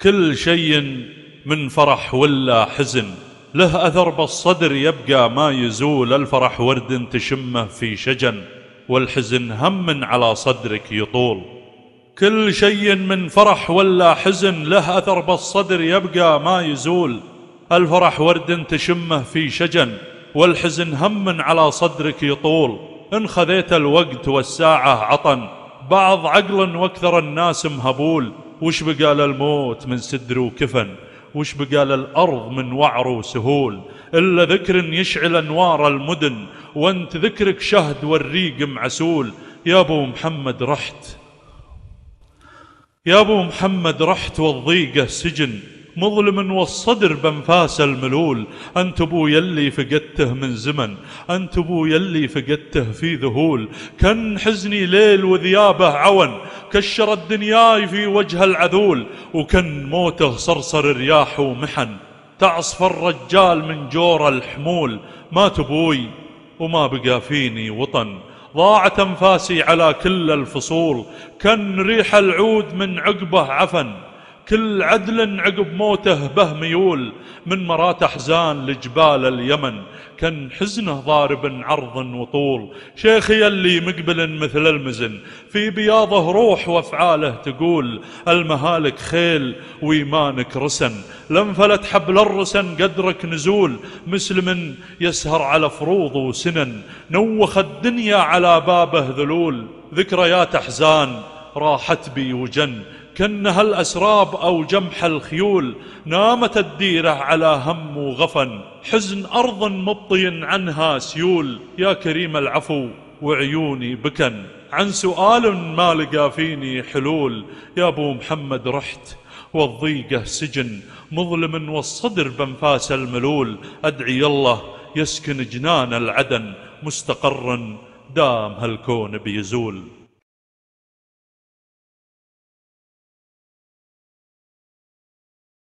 كل شيء من فرح ولا حزن له أثر بالصدر يبقى ما يزول. الفرح ورد تشمه في شجن، والحزن هم على صدرك يطول. كل شيء من فرح ولا حزن له أثر بالصدر يبقى ما يزول. الفرح ورد تشمه في شجن، والحزن هم على صدرك يطول. إن خذيت الوقت والساعة عطن، بعض عقل واكثر الناس مهبول. وش بقى للموت من سدر وكفن، وش بقى للأرض من وعر وسهول، إلا ذكر يشعل أنوار المدن، وانت ذكرك شهد والريق معسول. يا أبو محمد رحت، يا أبو محمد رحت والضيقة سجن، مظلم والصدر بانفاس الملول. أنت أبو يلي فقدته من زمن، أنت أبو يلي فقدته في ذهول. كان حزني ليل وذيابه عون، كشر الدنياي في وجه العذول. وكان موته صرصر رياح ومحن، تعصف الرجال من جور الحمول. مات أبوي وما بقى فيني وطن، ضاعت أنفاسي على كل الفصول. كان ريح العود من عقبه عفن، كل عدل عقب موته به ميول. من مرات أحزان لجبال اليمن، كان حزنه ضارب عرض وطول. شيخي اللي مقبل مثل المزن، في بياضه روح وافعاله تقول. المهالك خيل وإيمانك رسن، لانفلت حبل الرسن قدرك نزول. مسلم يسهر على فروض وسنن، نوخ الدنيا على بابه ذلول. ذكريات أحزان راحت بي وجن، كأنها الأسراب أو جمح الخيول. نامت الديرة على هم وغفن، حزن أرض مبطي عنها سيول. يا كريم العفو وعيوني بكن، عن سؤال ما لقى فيني حلول. يا أبو محمد رحت والضيقة سجن، مظلم والصدر بانفاس الملول. أدعي الله يسكن جنان العدن، مستقر دام هالكون بيزول.